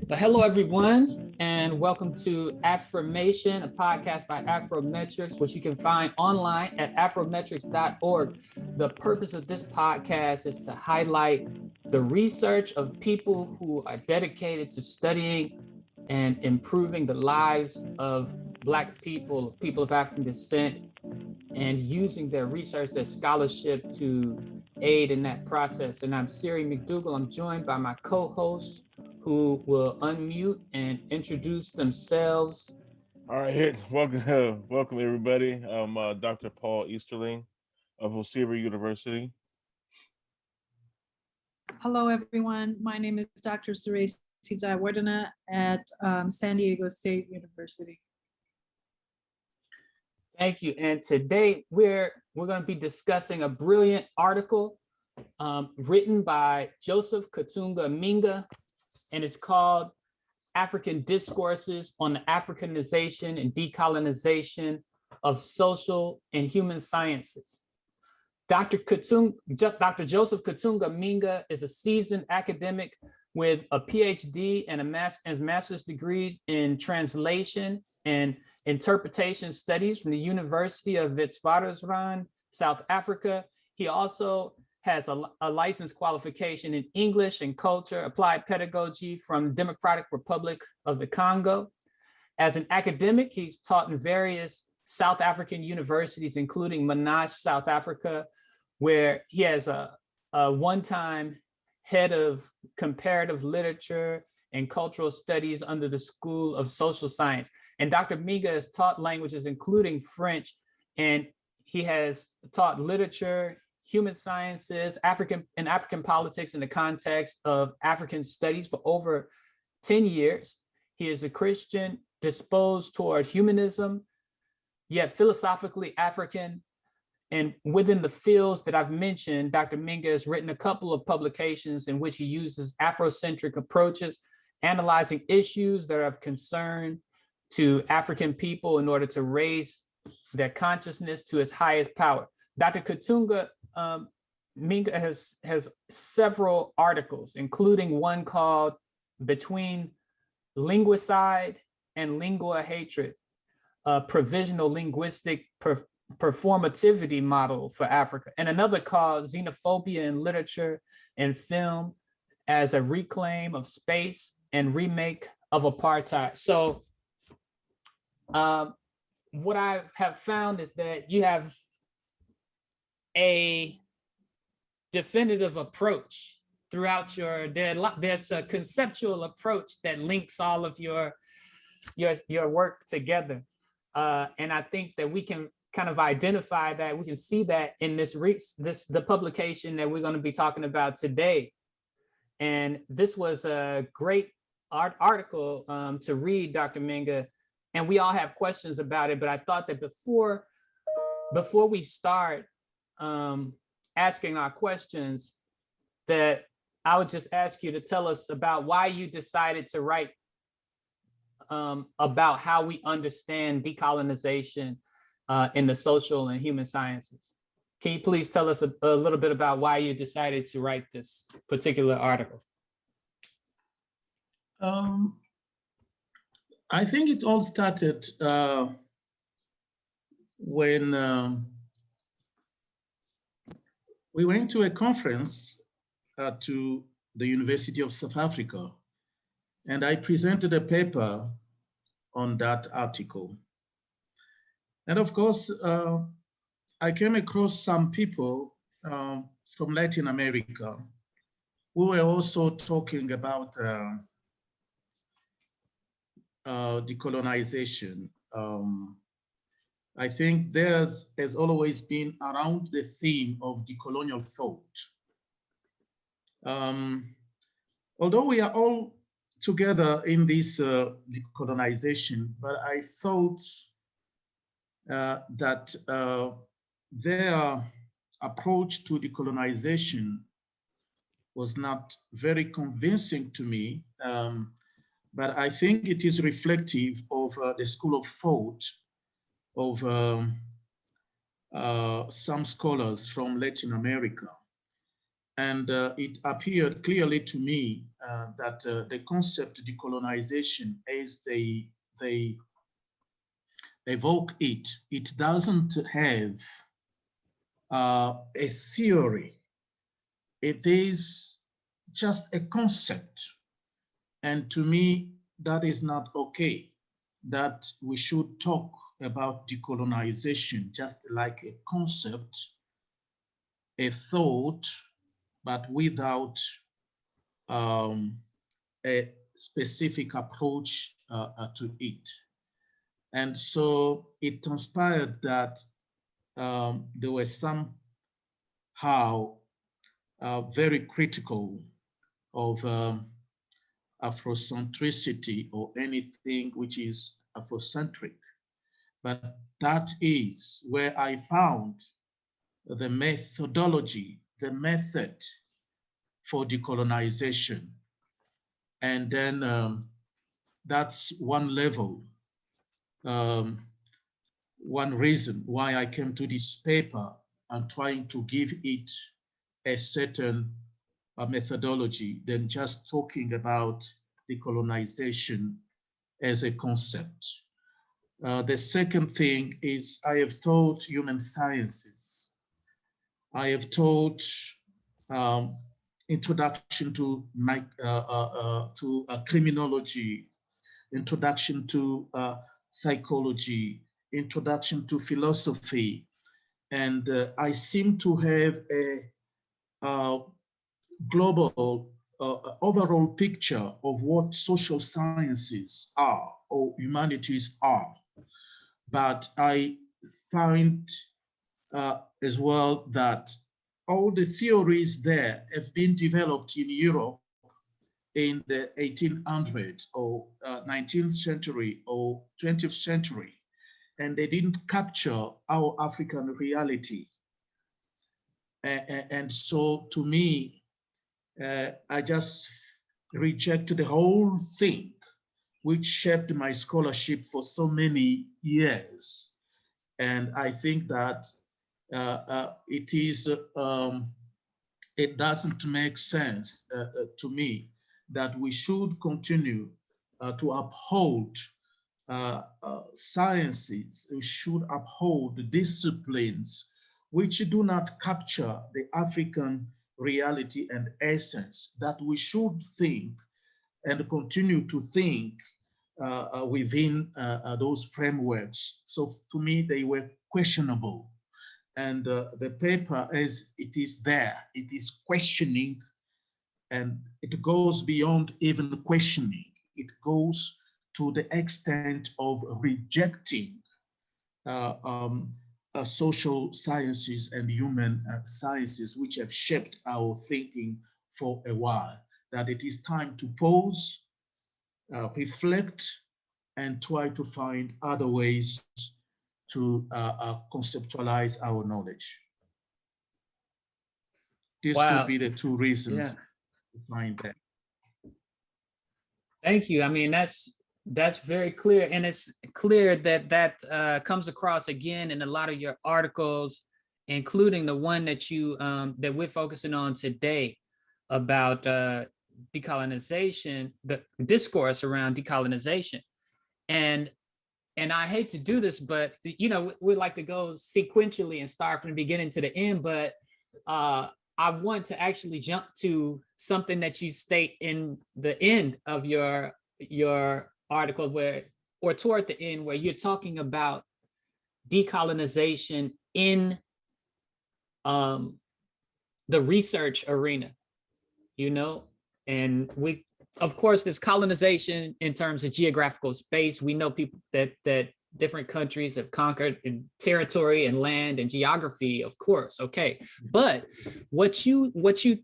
Hello, everyone, and welcome to Affirmation, a podcast by Afrometrics, which you can find online at afrometrics.org. The purpose of this podcast is to highlight the research of people who are dedicated to studying and improving the lives of Black people, people of African descent, and using their research, their scholarship to aid in that process. And I'm Siri McDougall. I'm joined by my co-hosts who will unmute and introduce themselves. All right, welcome everybody. I'm Dr. Paul Easterling of Osiri University. Hello, everyone. My name is Dr. Suresh Tijaiwardena at San Diego State University. Thank you. And today we're going to be discussing a brilliant article written by Joseph Katunga Minga, and it's called African Discourses on the Africanization and Decolonization of Social and Human Sciences. Dr. Joseph Katunga Minga is a seasoned academic with a PhD and a master's degrees in translation and interpretation studies from the University of Witwatersrand, South Africa. He also has a license qualification in English and culture, applied pedagogy from Democratic Republic of the Congo. As an academic, he's taught in various South African universities, including Monash, South Africa, where he has a one-time head of comparative literature and cultural studies under the School of Social Science. And Dr. Minga has taught languages, including French, and he has taught literature, human sciences, African politics in the context of African studies for over 10 years. He is a Christian disposed toward humanism, yet philosophically African. And within the fields that I've mentioned, Dr. Minga has written a couple of publications in which he uses Afrocentric approaches, analyzing issues that are of concern to African people in order to raise their consciousness to its highest power. Dr. Katunga Minga has several articles, including one called Between Linguicide and Lingua Hatred, a provisional linguistic performativity model for Africa, and another called Xenophobia in Literature and Film as a Reclaim of Space and Remake of Apartheid. So what I have found is that you have a definitive approach throughout there's a conceptual approach that links all of your work together. And I think that we can kind of identify that, we can see that in the publication that we're going to be talking about today. And this was a great article to read, Dr. Minga, and we all have questions about it, but I thought that before we start asking our questions, that I would just ask you to tell us about why you decided to write about how we understand decolonization in the social and human sciences. Can you please tell us a little bit about why you decided to write this particular article? I think it all started when we went to a conference to the University of South Africa, and I presented a paper on that article. And of course, I came across some people from Latin America who were also talking about decolonization. I think there's has always been around the theme of decolonial thought. Although we are all together in this decolonization, but I thought that their approach to decolonization was not very convincing to me, but I think it is reflective of the school of thought of some scholars from Latin America. And it appeared clearly to me that the concept decolonization, as they evoke it, it doesn't have a theory. It is just a concept. And to me, that is not okay, that we should talk about decolonization just like a concept, a thought, but without a specific approach to it. And so it transpired that there were somehow very critical of Afrocentricity or anything which is Afrocentric. But that is where I found the methodology, the method for decolonization. And then that's one level, one reason why I came to this paper and trying to give it a certain methodology than just talking about decolonization as a concept. The second thing is I have taught human sciences. I have taught introduction to criminology, introduction to psychology, introduction to philosophy, and I seem to have a global overall picture of what social sciences are or humanities are. But I find as well that all the theories there have been developed in Europe in the 1800s or 19th century or 20th century, and they didn't capture our African reality. And so to me, I just rejected the whole thing, which shaped my scholarship for so many years. And I think that it doesn't make sense to me that we should continue to uphold sciences, we should uphold disciplines which do not capture the African reality and essence, that we should think and continue to think within those frameworks. So to me, they were questionable. And the paper, as it is there, it is questioning, and it goes beyond even questioning. It goes to the extent of rejecting social sciences and human sciences, which have shaped our thinking for a while, that it is time to pause, reflect, and try to find other ways to conceptualize our knowledge. This could be the two reasons behind that. Thank you. I mean, that's very clear, and it's clear that that comes across again in a lot of your articles, including the one that you that we're focusing on today about decolonization, the discourse around decolonization, and I hate to do this, but you know we like to go sequentially and start from the beginning to the end, but I want to actually jump to something that you state in the end of your article, where, or toward the end, where you're talking about decolonization in the research arena, you know, and we, of course, there's colonization in terms of geographical space. We know people that different countries have conquered in territory and land and geography, of course. Okay. But what you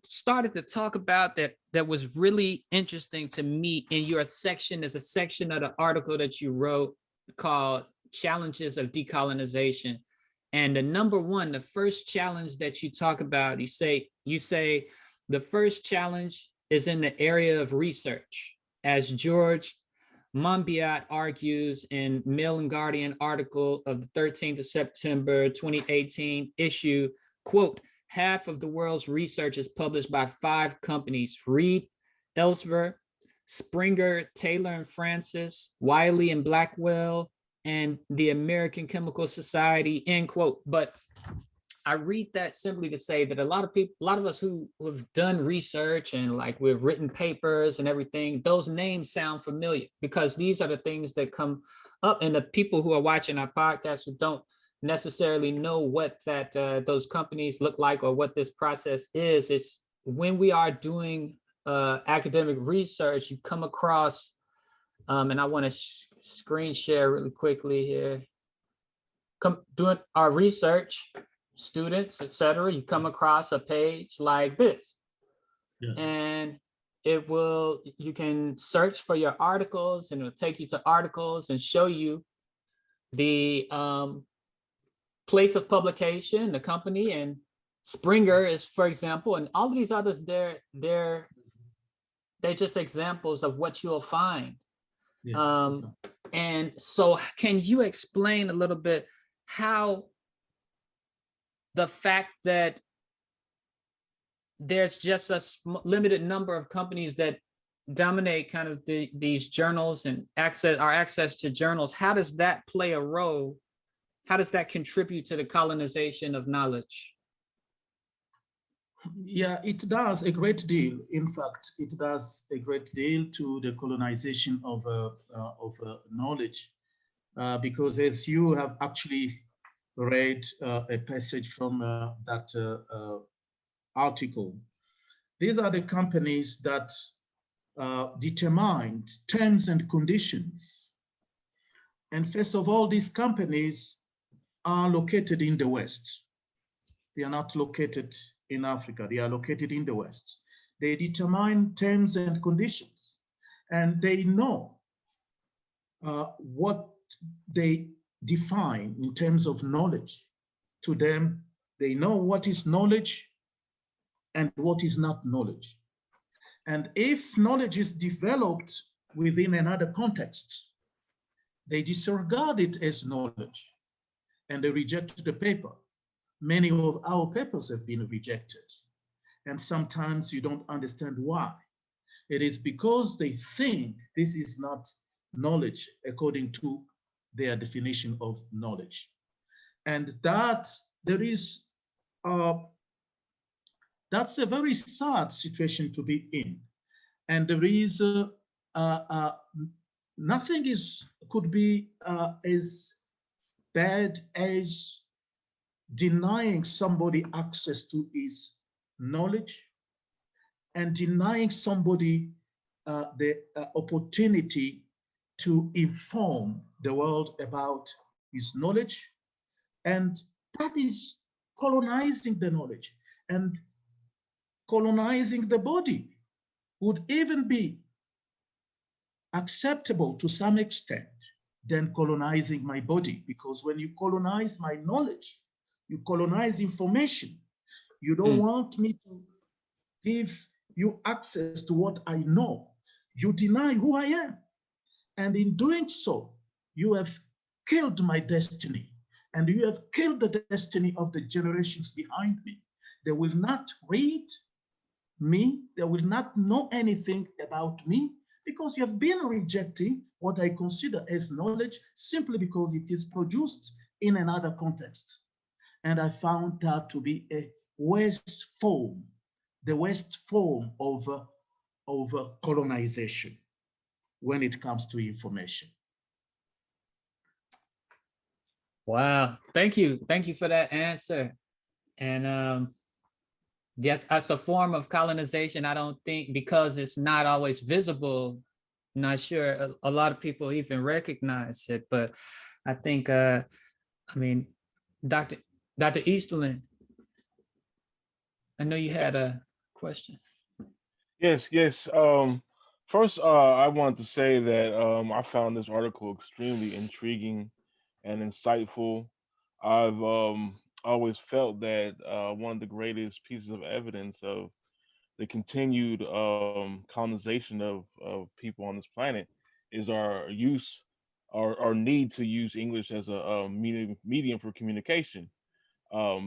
started to talk about that was really interesting to me in your section is a section of the article that you wrote called Challenges of Decolonization. And the number one, the first challenge that you talk about, you say the first challenge is in the area of research, as George Monbiot argues in Mail and Guardian article of the 13th of September, 2018 issue, quote, half of the world's research is published by 5 companies: Reed, Elsevier, Springer, Taylor and Francis, Wiley and Blackwell, and the American Chemical Society, end quote. But I read that simply to say that a lot of people, a lot of us who have done research and like we've written papers and everything, those names sound familiar because these are the things that come up. And the people who are watching our podcast who don't necessarily know what that those companies look like or what this process is, it's when we are doing academic research, you come across, and I want to screen share really quickly here. Doing our research, students, etc., you come across a page like this. Yes. And it will, you can search for your articles and it'll take you to articles and show you the place of publication, the company, and Springer is, for example, and all of these others, they're just examples of what you'll find. Yes, and so can you explain a little bit how the fact that there's just a limited number of companies that dominate kind of these journals and our access to journals, how does that play a role? How does that contribute to the colonization of knowledge? Yeah, it does a great deal. In fact, it does a great deal to the colonization of knowledge, because as you have actually read a passage from that article, these are the companies that determined terms and conditions. And first of all, these companies are located in the West. They are not located in Africa. They are located in the West. They determine terms and conditions, and they know what they define in terms of knowledge. To them, they know what is knowledge and what is not knowledge. And if knowledge is developed within another context, they disregard it as knowledge and they reject the paper. Many of our papers have been rejected, and sometimes you don't understand why. It is because they think this is not knowledge according to their definition of knowledge. And that there is, that's a very sad situation to be in. And there is, nothing could be as bad as denying somebody access to his knowledge and denying somebody the opportunity to inform the world about his knowledge. And that is colonizing the knowledge, and colonizing the body would even be acceptable to some extent than colonizing my body, because when you colonize my knowledge, you colonize information. You don't want me to give you access to what I know. You deny who I am. And in doing so, you have killed my destiny, and you have killed the destiny of the generations behind me. They will not read me. They will not know anything about me, because you have been rejecting what I consider as knowledge simply because it is produced in another context. And I found that to be a worst form, the worst form of colonization when it comes to information. Wow, thank you for that answer. And yes, as a form of colonization, I don't think, because it's not always visible, not sure a lot of people even recognize it, but I think, I mean, Dr. Easterlin, I know you had a question. Yes. First, I wanted to say that I found this article extremely intriguing and insightful. I've always felt that one of the greatest pieces of evidence of the continued colonization of people on this planet is our use, our need to use English as a medium for communication.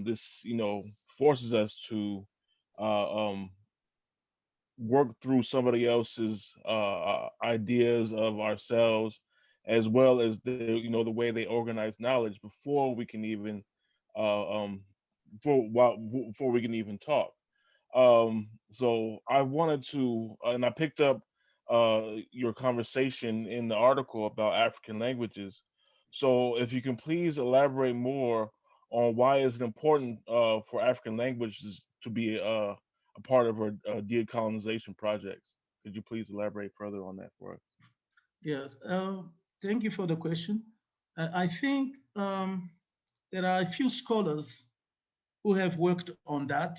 this, forces us to work through somebody else's ideas of ourselves, as well as the way they organize knowledge before we can even uh, um, before we can even talk. So I wanted to, and I picked up your conversation in the article about African languages. So if you can please elaborate more on why is it important for African languages to be a part of our decolonization projects. Could you please elaborate further on that for us? Yes, thank you for the question. I think there are a few scholars who have worked on that,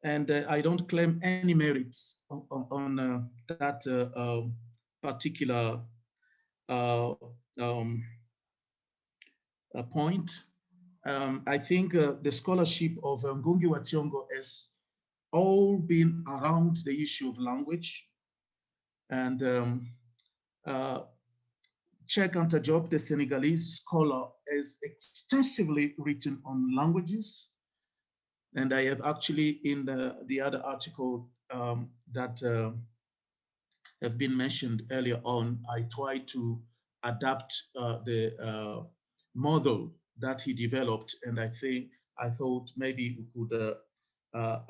and I don't claim any merits on that particular uh, um, point. I think the scholarship of Ngungi wa Thiong'o has all been around the issue of language. And uh, Cheikh Anta Diop, the Senegalese scholar, has extensively written on languages. And I have actually, in the other article that have been mentioned earlier on, I tried to adapt the model that he developed. And I thought maybe we could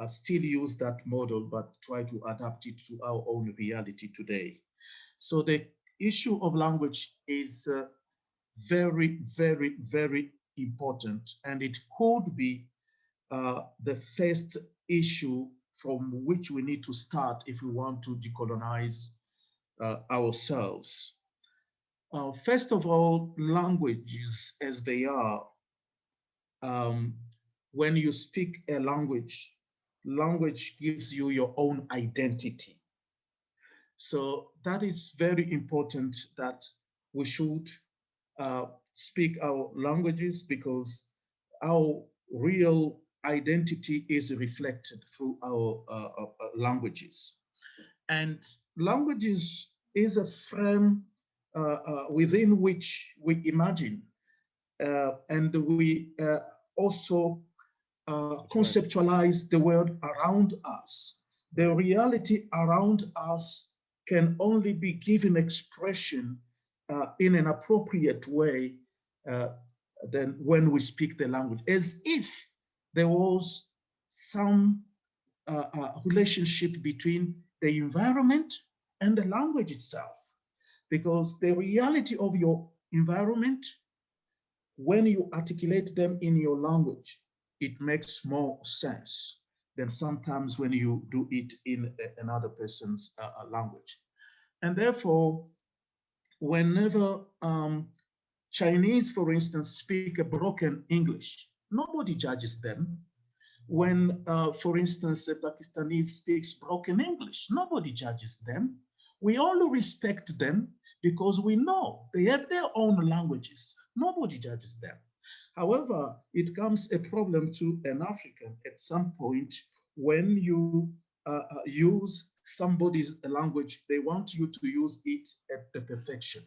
still use that model, but try to adapt it to our own reality today. So the issue of language is very, very, very important. And it could be the first issue from which we need to start if we want to decolonize ourselves. First of all, languages as they are, um, when you speak a language, language gives you your own identity. So that is very important that we should speak our languages, because our real identity is reflected through our languages. And languages is a frame within which we imagine, and we also conceptualize the world around us. The reality around us can only be given expression in an appropriate way than when we speak the language, as if there was some relationship between the environment and the language itself. Because the reality of your environment, when you articulate them in your language, it makes more sense than sometimes when you do it in another person's language. And therefore, whenever Chinese, for instance, speak a broken English, nobody judges them. When, for instance, a Pakistanis speaks broken English, nobody judges them. We all respect them because we know they have their own languages. Nobody judges them. However, it comes a problem to an African at some point when you use somebody's language, they want you to use it at the perfection.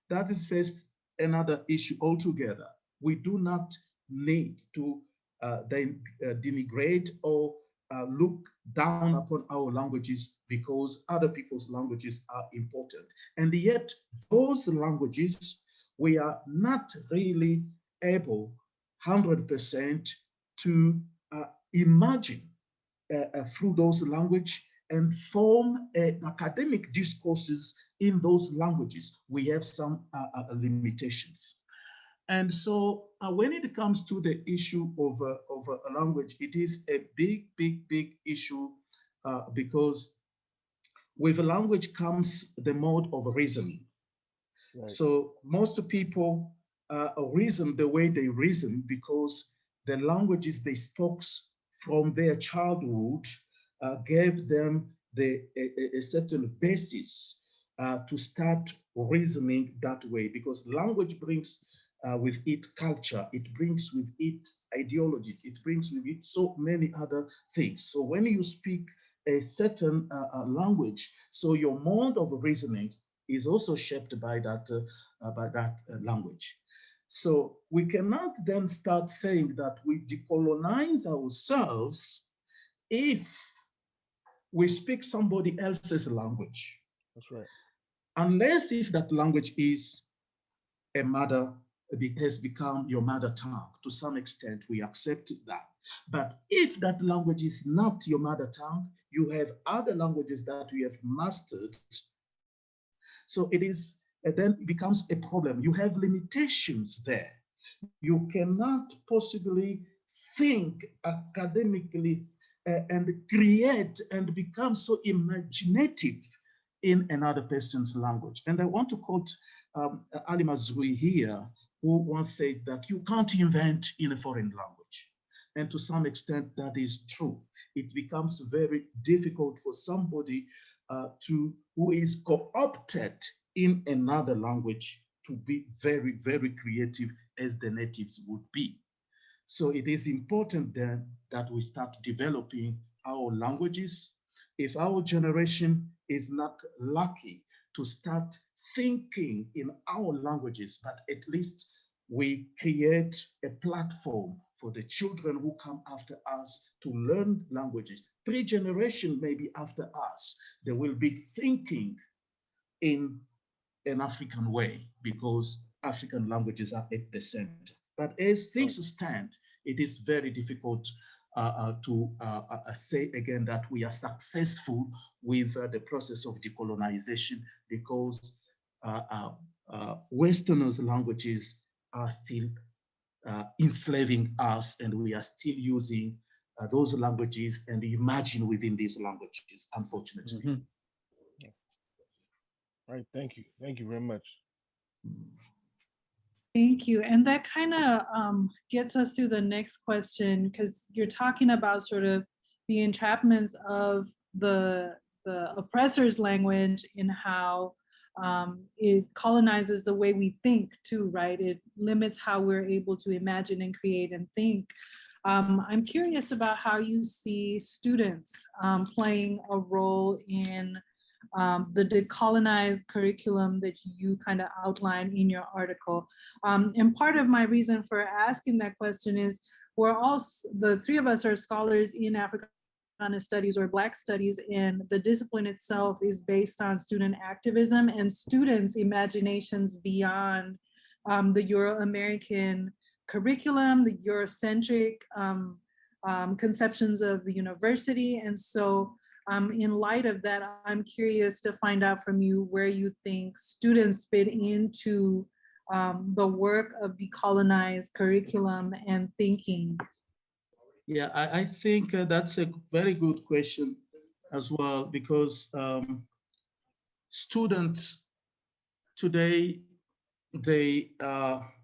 That is first another issue altogether. We do not need to denigrate or look down upon our languages because other people's languages are important. And yet, those languages, we are not really able 100% to imagine through those language and form academic discourses in those languages. We have some limitations. And so when it comes to the issue of a language, it is a big, big, big issue because with a language comes the mode of reasoning. Right. So most people reason the way they reason because the languages they spoke from their childhood gave them a certain basis to start reasoning that way, because language brings with it culture, it brings with it ideologies, it brings with it so many other things. So when you speak a certain language, so your mode of reasoning is also shaped by that language. So we cannot then start saying that we decolonize ourselves if we speak somebody else's language. That's right. Unless if that language is a mother, it has become your mother tongue. To some extent, we accept that. But if that language is not your mother tongue, you have other languages that you have mastered. So then it becomes a problem. You have limitations there. You cannot possibly think academically and create and become so imaginative in another person's language. And I want to quote Ali Mazrui here, who once said that you can't invent in a foreign language. And to some extent, that is true. It becomes very difficult for somebody who is co-opted in another language to be very, very creative as the natives would be. So it is important then that we start developing our languages. If our generation is not lucky to start thinking in our languages, but at least we create a platform for the children who come after us to learn languages. 3 generations maybe after us, they will be thinking in an African way because African languages are at the center. But as things stand, it is very difficult to say again that we are successful with the process of decolonization because Westerners' languages are still enslaving us, and we are still using those languages and imagine within these languages, unfortunately. Mm-hmm. Yeah. Right, thank you. Thank you very much. Thank you. And that kind of gets us to the next question, because you're talking about sort of the entrapments of the oppressor's language and how it colonizes the way we think too, right? It limits how we're able to imagine and create and think. I'm curious about how you see students playing a role in the decolonized curriculum that you kind of outline in your article. And part of my reason for asking that question is we're all, the 3 of us are scholars in Africana studies or Black studies, and the discipline itself is based on student activism and students' imaginations beyond the Euro-American curriculum, the Eurocentric conceptions of the university. And so in light of that, I'm curious to find out from you where you think students fit into the work of decolonized curriculum and thinking. Yeah, I think that's a very good question as well, because students today,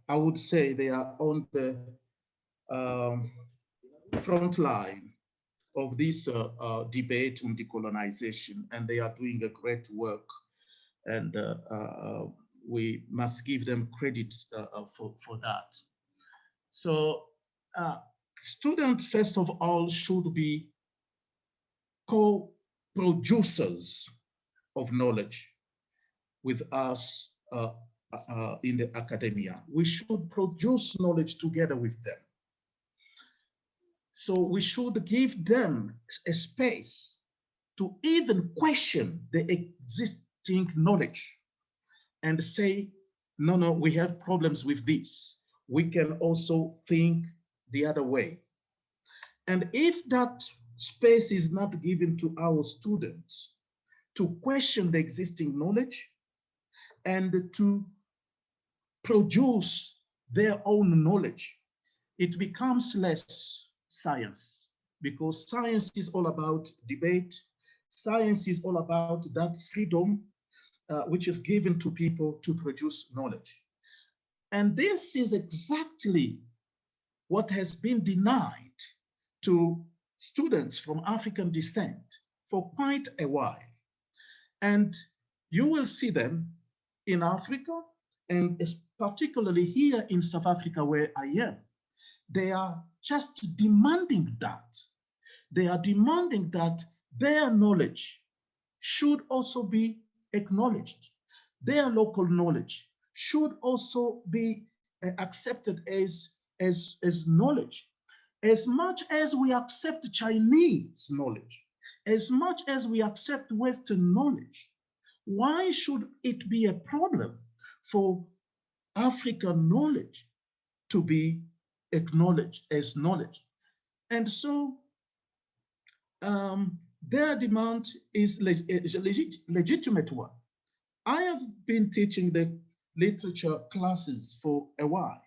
I would say they are on the front line of this debate on decolonization, and they are doing a great work, and we must give them credit for that. So students, first of all, should be co-producers of knowledge with us in the academia. We should produce knowledge together with them. So we should give them a space to even question the existing knowledge and say, no, we have problems with this. We can also think the other way. And if that space is not given to our students to question the existing knowledge and to produce their own knowledge, it becomes less science, because science is all about debate. Science is all about that freedom which is given to people to produce knowledge. And this is exactly what has been denied to students from African descent for quite a while. And you will see them in Africa, and particularly here in South Africa where I am. They are just demanding that. They are demanding that their knowledge should also be acknowledged. Their local knowledge should also be accepted as knowledge. As much as we accept Chinese knowledge, as much as we accept Western knowledge, why should it be a problem for African knowledge to be acknowledged as knowledge? And so their demand is a legitimate one. I have been teaching the literature classes for a while.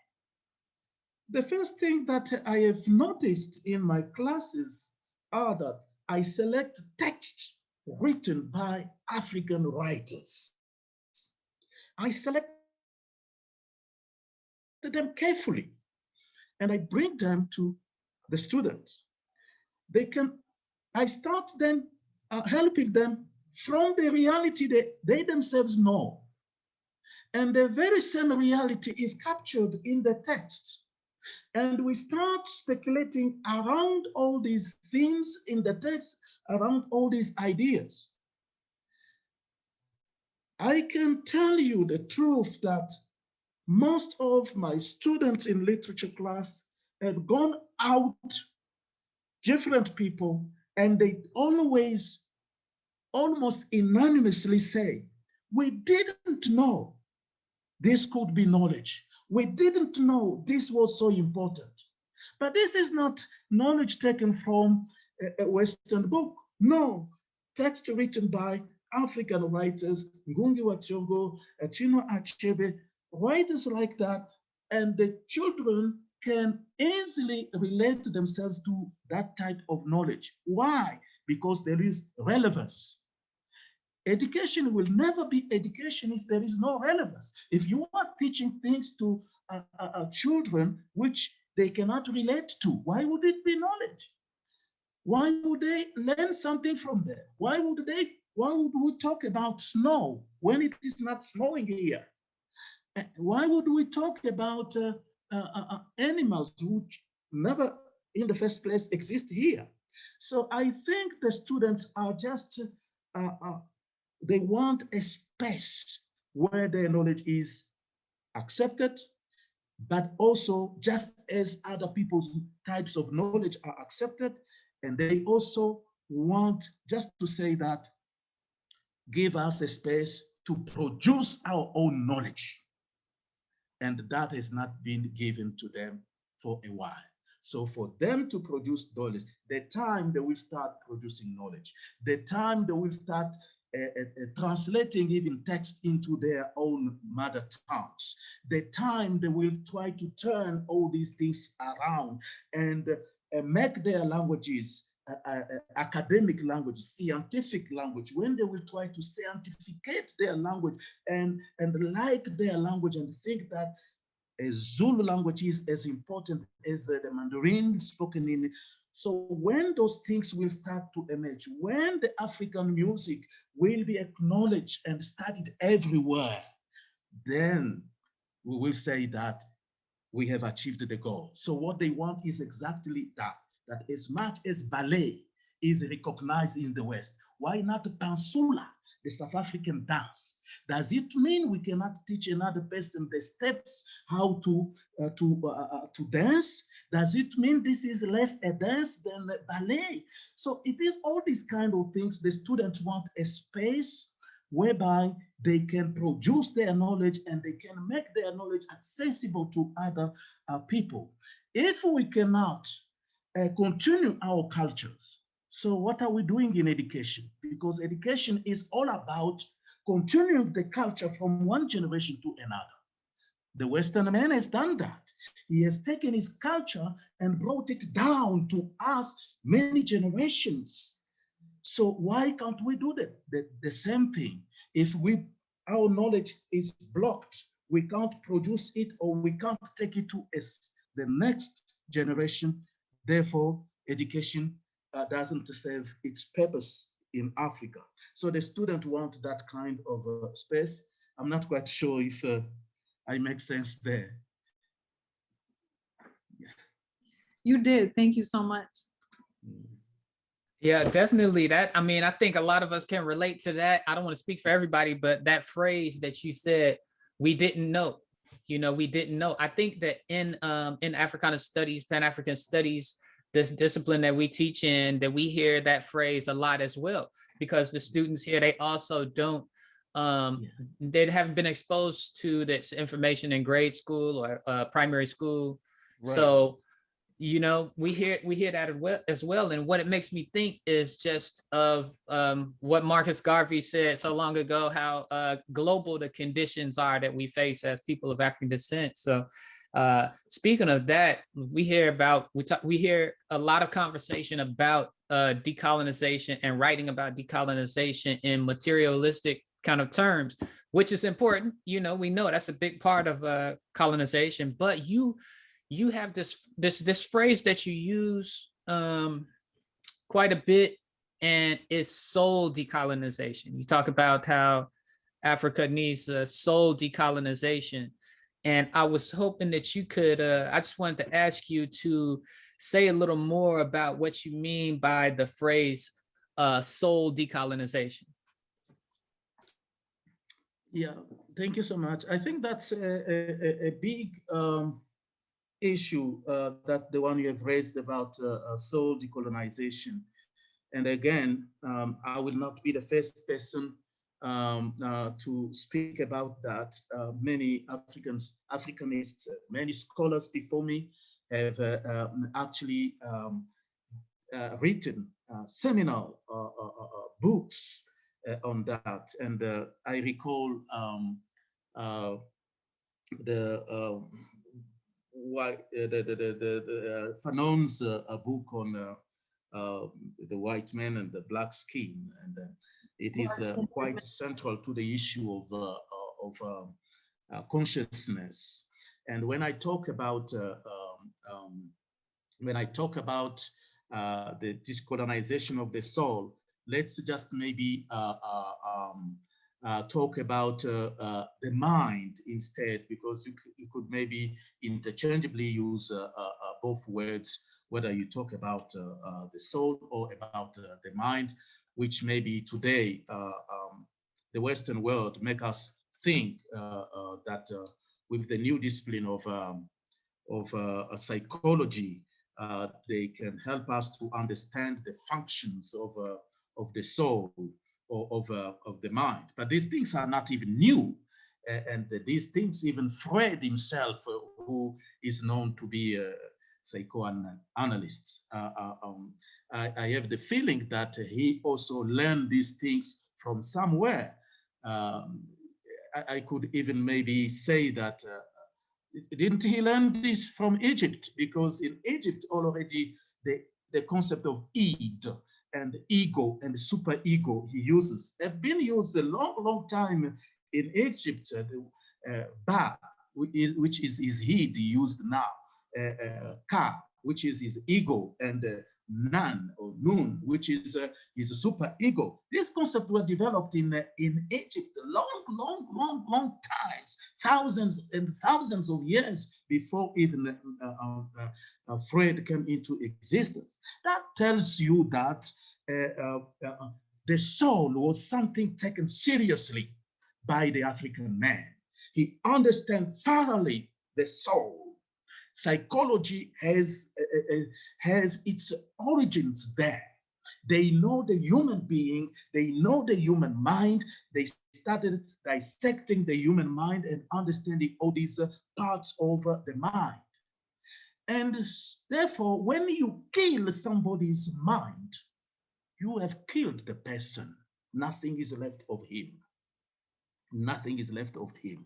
The first thing that I have noticed in my classes are that I select texts written by African writers. I select them carefully and I bring them to the students. I start then helping them from the reality that they themselves know. And the very same reality is captured in the text. And we start speculating around all these themes in the text, around all these ideas. I can tell you the truth that most of my students in literature class have gone out, different people, and they always, almost unanimously say, we didn't know this could be knowledge. We didn't know this was so important. But this is not knowledge taken from a Western book. No, text written by African writers, Ngungi wa Thiong'o, Chinua Achebe, writers like that, and the children can easily relate themselves to that type of knowledge. Why? Because there is relevance. Education will never be education if there is no relevance. If you are teaching things to children which they cannot relate to, why would it be knowledge? Why would they learn something from there? Why would we talk about snow when it is not snowing here? Why would we talk about animals which never in the first place exist here? So I think the students are just, they want a space where their knowledge is accepted, but also just as other people's types of knowledge are accepted. And they also want just to say that, give us a space to produce our own knowledge. And that has not been given to them for a while. So for them to produce knowledge, the time they will start producing knowledge, the time they will start translating even text into their own mother tongues, the time they will try to turn all these things around and make their languages academic language, scientific language, when they will try to scientificate their language and like their language and think that a Zulu language is as important as the Mandarin spoken in. So when those things will start to emerge, when the African music will be acknowledged and studied everywhere, then we will say that we have achieved the goal. So what they want is exactly that as much as ballet is recognized in the West, why not Pansula, the South African dance? Does it mean we cannot teach another person the steps, how to dance? Does it mean this is less a dance than a ballet? So it is all these kind of things. The students want a space whereby they can produce their knowledge and they can make their knowledge accessible to other people. If we cannot continue our cultures, so what are we doing in education? Because education is all about continuing the culture from one generation to another. The Western man has done that. He has taken his culture and brought it down to us many generations. So why can't we do that? The same thing. If our knowledge is blocked, we can't produce it or we can't take it to the next generation. Therefore, education doesn't serve its purpose in Africa. So the student wants that kind of space. I'm not quite sure if I make sense there. Yeah. You did. Thank you so much. Yeah, definitely that. I mean, I think a lot of us can relate to that. I don't want to speak for everybody, but that phrase that you said, we didn't know. we didn't know. I think that in Africana studies, Pan-African studies, this discipline that we teach in, that we hear that phrase a lot as well, because the students here, they also don't, they haven't been exposed to this information in grade school or primary school. Right. So, we hear that as well. And what it makes me think is just of what Marcus Garvey said so long ago, how global the conditions are that we face as people of African descent. So speaking of that, we hear a lot of conversation about decolonization and writing about decolonization in materialistic kind of terms, which is important. We know that's a big part of colonization, but you have this phrase that you use quite a bit, and it's soul decolonization. You talk about how Africa needs soul decolonization. And I was hoping that you could, I just wanted to ask you to say a little more about what you mean by the phrase soul decolonization. Yeah, thank you so much. I think that's a big issue, that the one you have raised about soul decolonization. And again, I will not be the first person to speak about that. Many Africanists, many scholars before me have actually written seminal books on that. And I recall the Fanon's book on the white man and the black skin, and it is quite central to the issue of consciousness. And when I talk about the discolonization of the soul, let's just maybe talk about the mind instead, because you could maybe interchangeably use both words, whether you talk about the soul or about the mind, which maybe today the Western world make us think that with the new discipline of psychology, they can help us to understand the functions of the soul or of the mind. But these things are not even new. And these things, even Freud himself, who is known to be a psychoanalyst, I have the feeling that he also learned these things from somewhere. I could even maybe say that, didn't he learn this from Egypt? Because in Egypt already the concept of id and ego and superego he uses have been used a long time in Egypt. Ba, which is his head used now, ka, which is his ego, and nan or nun, which is his super ego. These concepts were developed in Egypt long times, thousands and thousands of years before even Freud came into existence. That tells you that the soul was something taken seriously by the African man. He understands thoroughly the soul. Psychology has its origins there. They know the human being, they know the human mind. They started dissecting the human mind and understanding all these parts of the mind. And therefore, when you kill somebody's mind, you have killed the person. Nothing is left of him. Nothing is left of him.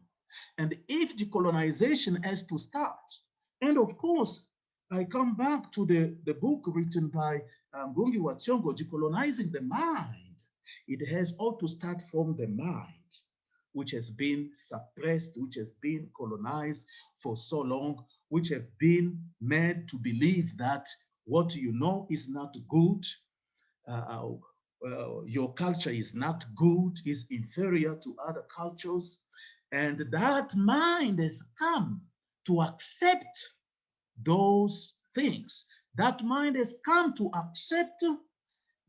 And if decolonization has to start, and of course, I come back to the book written by Ngugi wa Thiong'o, Decolonizing the Mind. It has all to start from the mind, which has been suppressed, which has been colonized for so long, which have been made to believe that what you know is not good, your culture is not good, is inferior to other cultures. And that mind has come to accept those things. That mind has come to accept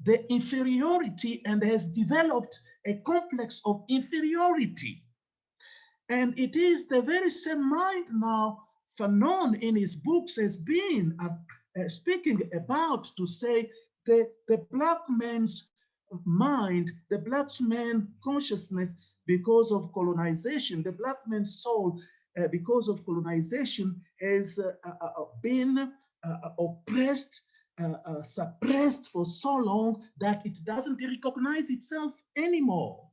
the inferiority and has developed a complex of inferiority. And it is the very same mind now Fanon in his books has been speaking about, to say the Black man's mind, the Black man's consciousness, because of colonization, the Black man's soul, because of colonization, has been oppressed, suppressed for so long that it doesn't recognize itself anymore.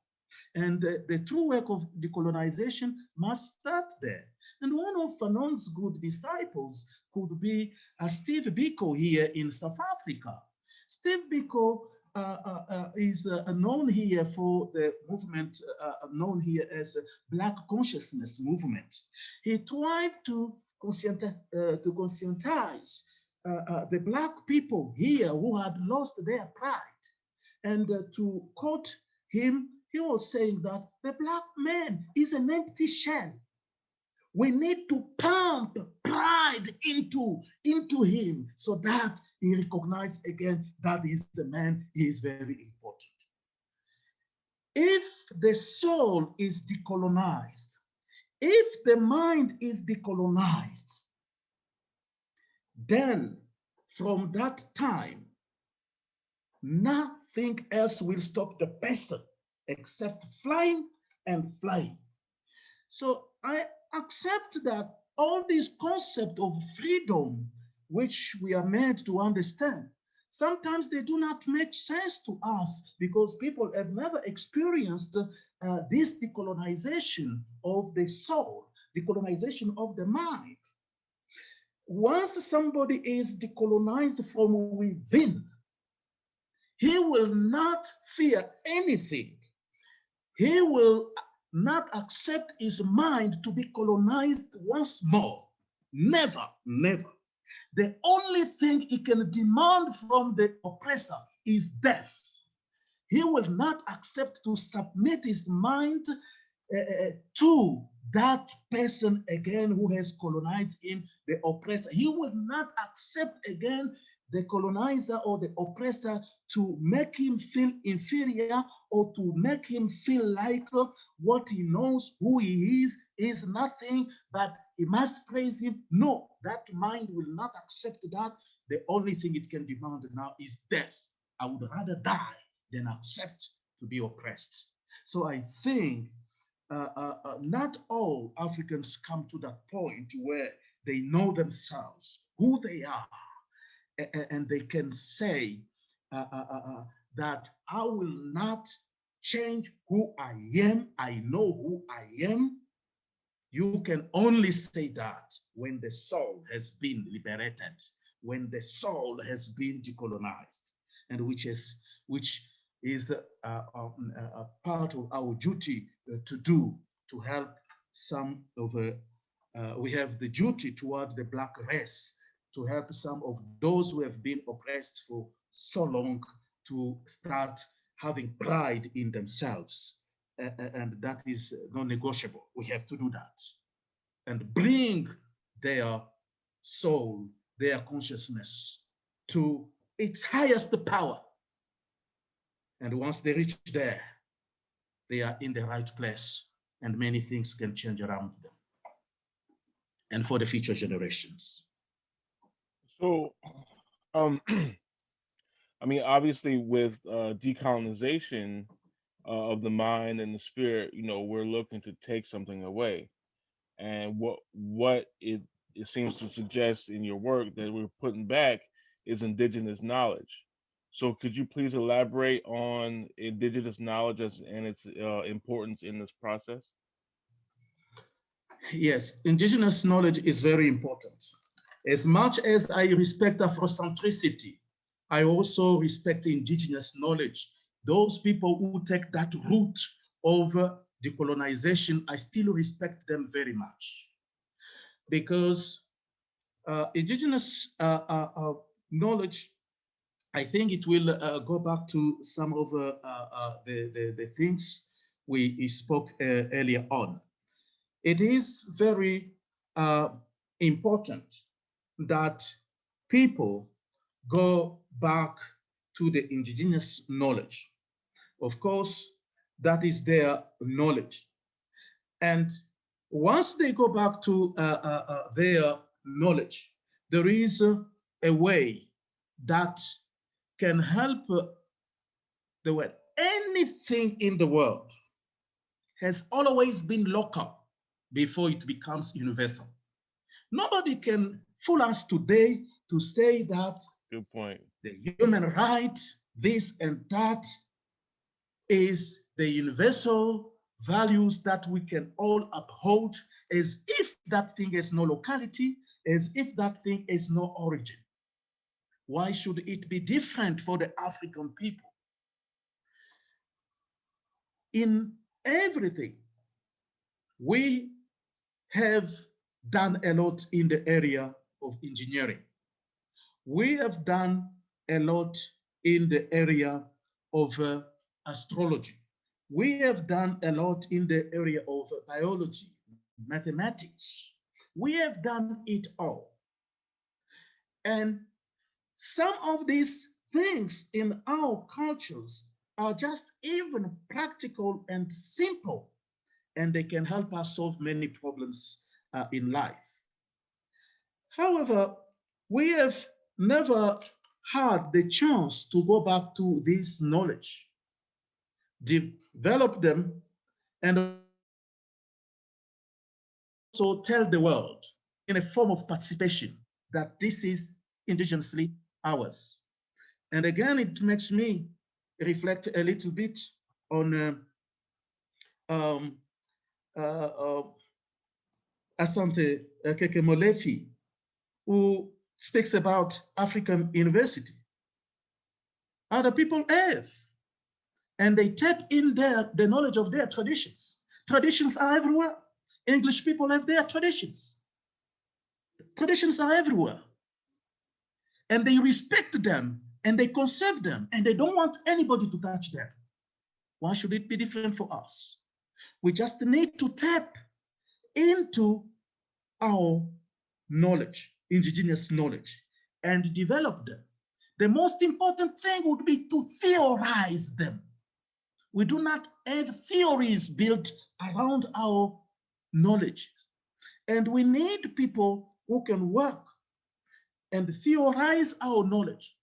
And the true work of decolonization must start there. And one of Fanon's good disciples could be Steve Biko here in South Africa. Steve Biko is known here for the movement known here as a Black consciousness movement. He tried to conscientize the Black people here who had lost their pride. And to quote him, he was saying that the Black man is an empty shell. We need to pump pride into him so that he recognizes again that he's the man, he is very important. If the soul is decolonized, if the mind is decolonized, then from that time, nothing else will stop the person except flying and flying. So I accept that all this concept of freedom, which we are made to understand, sometimes they do not make sense to us because people have never experienced this decolonization of the soul, decolonization of the mind. Once somebody is decolonized from within, he will not fear anything. He will not accept his mind to be colonized once more. Never, never. The only thing he can demand from the oppressor is death. He will not accept to submit his mind to that person again who has colonized him, the oppressor. He will not accept again the colonizer or the oppressor to make him feel inferior or to make him feel like what he knows, who he is nothing, but he must praise him. No, that mind will not accept that. The only thing it can demand now is death. I would rather die than accept to be oppressed. So I think not all Africans come to that point where they know themselves, who they are, and they can say that I will not change who I am. I know who I am. You can only say that when the soul has been liberated, when the soul has been decolonized, and which is a part of our duty to do, to help some of we have the duty toward the Black race to help some of those who have been oppressed for so long to start having pride in themselves. And that is non-negotiable. We have to do that. And bring their soul, their consciousness to its highest power. And once they reach there, they are in the right place and many things can change around them and for the future generations. So, I mean, obviously, with decolonization of the mind and the spirit, you know, we're looking to take something away, and what it seems to suggest in your work that we're putting back is indigenous knowledge. So, could you please elaborate on indigenous knowledge and its importance in this process? Yes, indigenous knowledge is very important. As much as I respect Afrocentricity, I also respect indigenous knowledge. Those people who take that route of decolonization, I still respect them very much. Because indigenous knowledge, I think it will go back to some of the things we spoke earlier on. It is very important that people go back to the indigenous knowledge. Of course, that is their knowledge. And once they go back to their knowledge, there is a way that can help the world. Anything in the world has always been local before it becomes universal. Nobody can fool us today to say that Good point. the human right, this and that, is the universal values that we can all uphold, as if that thing has no locality, as if that thing has no origin. Why should it be different for the African people? In everything, we have done a lot in the area of engineering. We have done a lot in the area of astrology. We have done a lot in the area of biology, mathematics. We have done it all. And some of these things in our cultures are just even practical and simple, and they can help us solve many problems in life. However, we have never had the chance to go back to this knowledge, develop them, and also tell the world in a form of participation that this is indigenously ours. And again, it makes me reflect a little bit on Asante Kekemolefi, who speaks about African University. Other people have, and they tap in the knowledge of their traditions. Traditions are everywhere. English people have their traditions. Traditions are everywhere. And they respect them, and they conserve them, and they don't want anybody to touch them. Why should it be different for us? We just need to tap into our knowledge, indigenous knowledge, and develop them. The most important thing would be to theorize them. We do not have theories built around our knowledge. And we need people who can work and theorize our knowledge.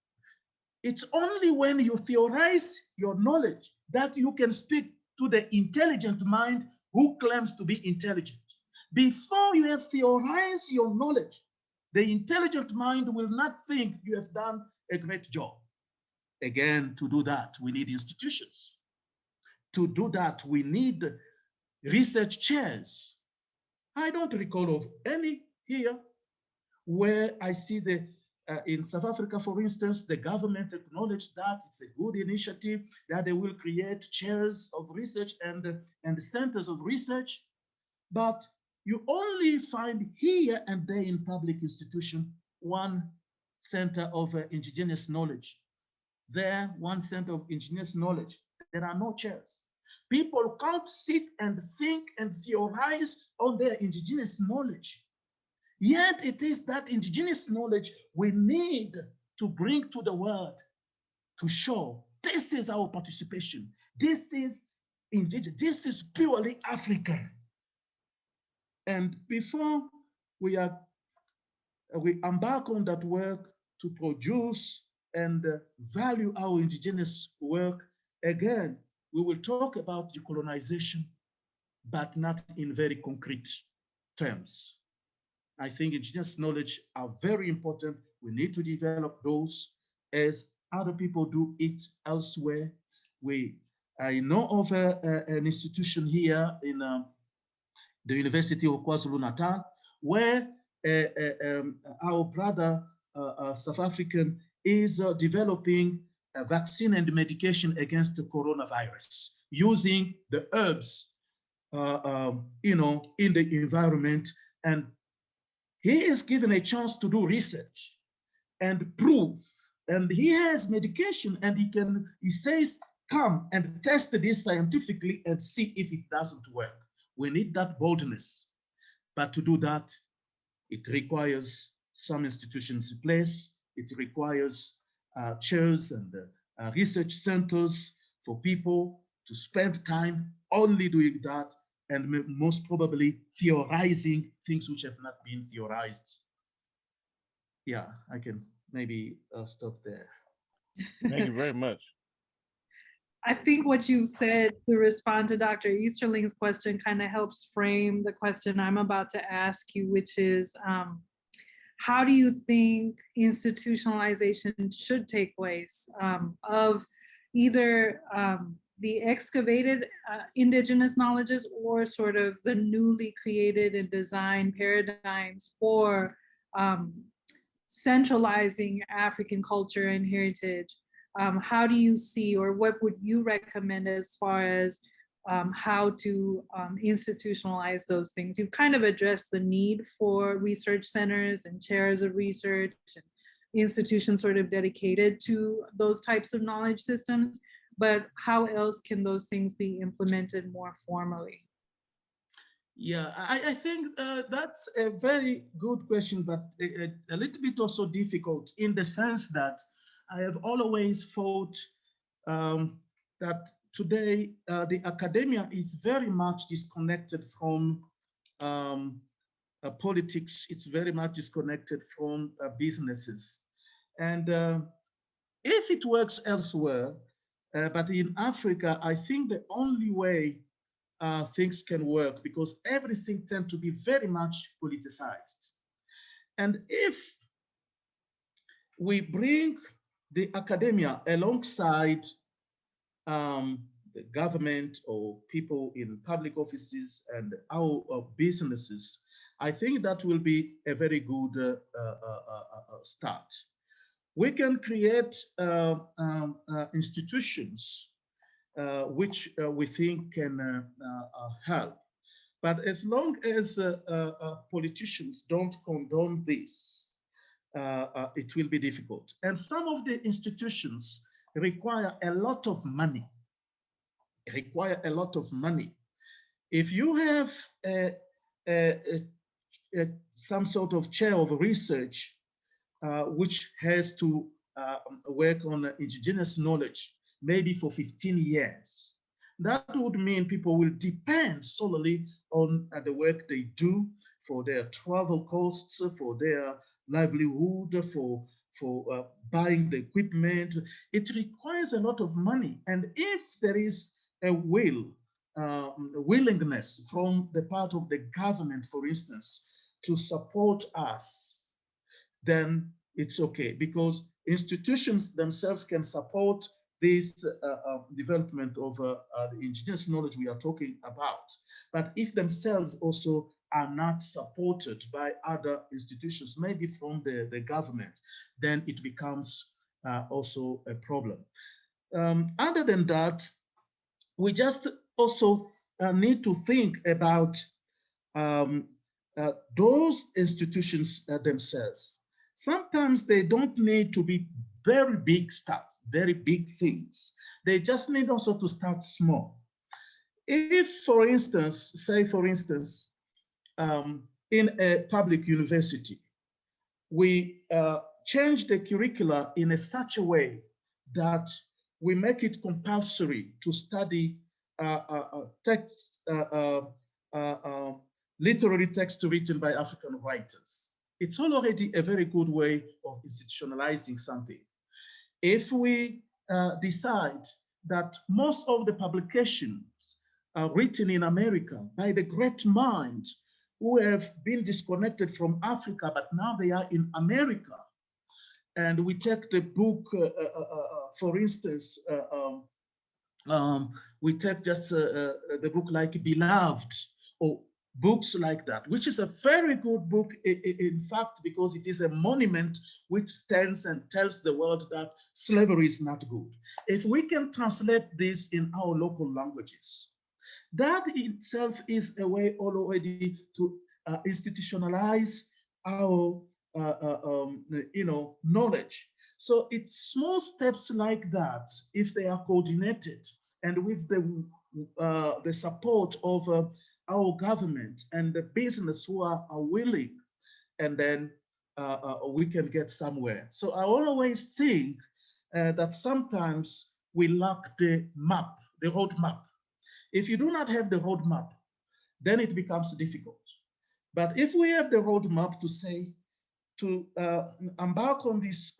It's only when you theorize your knowledge that you can speak to the intelligent mind who claims to be intelligent. Before you have theorized your knowledge, the intelligent mind will not think you have done a great job. Again, to do that, we need institutions. To do that, we need research chairs. I don't recall of any here where I see in South Africa, for instance, the government acknowledged that it's a good initiative, that they will create chairs of research and centers of research. But you only find here and there in public institution one center of indigenous knowledge. There, one center of indigenous knowledge. There are no chairs. People can't sit and think and theorize on their indigenous knowledge. Yet it is that indigenous knowledge we need to bring to the world to show this is our participation. This is indigenous. This is purely African. And before we embark on that work to produce and value our indigenous work, again, we will talk about decolonization, but not in very concrete terms. I think indigenous knowledge are very important. We need to develop those as other people do it elsewhere. I know of an institution here in the University of KwaZulu-Natal, where our brother, South African, is developing a vaccine and medication against the coronavirus using the herbs, in the environment. And he is given a chance to do research and prove, and he has medication, and he says, come and test this scientifically and see if it doesn't work. We need that boldness. But to do that, it requires some institutions in place. It requires chairs and research centers for people to spend time only doing that and most probably theorizing things which have not been theorized. Yeah, I can maybe stop there. Thank you very much. I think what you said to respond to Dr. Easterling's question kind of helps frame the question I'm about to ask you, which is, how do you think institutionalization should take place of either the excavated indigenous knowledges or sort of the newly created and designed paradigms for centralizing African culture and heritage? How do you see, or what would you recommend as far as how to institutionalize those things? You've kind of addressed the need for research centers and chairs of research and institutions sort of dedicated to those types of knowledge systems, but how else can those things be implemented more formally? Yeah, I think that's a very good question, but a little bit also difficult in the sense that I have always thought that today the academia is very much disconnected from politics. It's very much disconnected from businesses. And if it works elsewhere, but in Africa, I think the only way things can work, because everything tends to be very much politicized. And if we bring the academia alongside the government or people in public offices and our businesses, I think that will be a very good start. We can create institutions which we think can help. But as long as politicians don't condone this, it will be difficult. And some of the institutions require a lot of money. If you have some sort of chair of research which has to work on indigenous knowledge, maybe for 15 years, that would mean people will depend solely on the work they do for their travel costs, for their livelihood, for buying the equipment. It requires a lot of money. And if there is a willingness from the part of the government, for instance, to support us, then it's okay, because institutions themselves can support this development of the indigenous knowledge we are talking about. But if themselves also are not supported by other institutions, maybe from the government, then it becomes also a problem. Other than that, we just also need to think about those institutions themselves. Sometimes they don't need to be very big stuff, very big things. They just need also to start small. If, for instance, say, for instance, in a public university, we change the curricula in such a way that we make it compulsory to study text, literary text written by African writers. It's already a very good way of institutionalizing something. If we decide that most of the publications are written in America by the great minds who have been disconnected from Africa, but now they are in America, and we take the book, for instance, we take just the book like Beloved, or books like that, which is a very good book, in fact, because it is a monument which stands and tells the world that slavery is not good. If we can translate this in our local languages, that itself is a way already to institutionalize our knowledge. So it's small steps like that, if they are coordinated and with the support of our government and the business who are willing, and then we can get somewhere. So I always think that sometimes we lack the map, the roadmap. If you do not have the roadmap, then it becomes difficult. But if we have the roadmap to say, to embark on this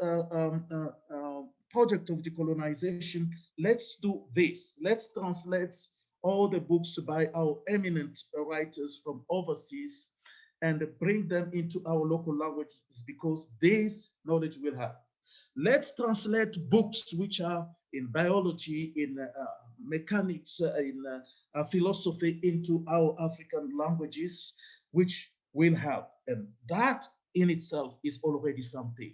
project of decolonization, let's do this. Let's translate all the books by our eminent writers from overseas and bring them into our local languages, because this knowledge will help. Let's translate books which are in biology, in mechanics, in philosophy into our African languages, which will help. And that in itself is already something.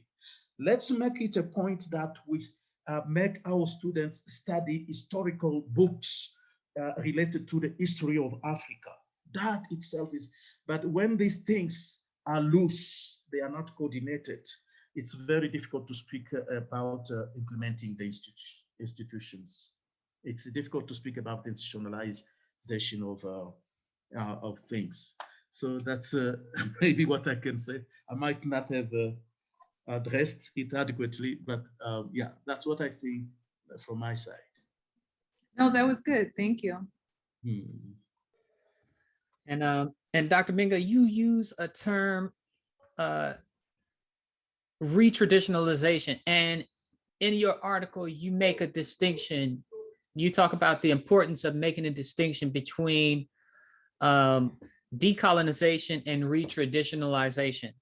Let's make it a point that we make our students study historical books related to the history of Africa. That itself is, but when these things are loose, they are not coordinated, it's very difficult to speak about implementing the institutions. It's difficult to speak about the institutionalization of things. So that's maybe what I can say. I might not have addressed it adequately, but yeah, that's what I think from my side. No, that was good. Thank you. And Dr. Minga, you use a term, retraditionalization, and in your article, you make a distinction. You talk about the importance of making a distinction between decolonization and retraditionalization.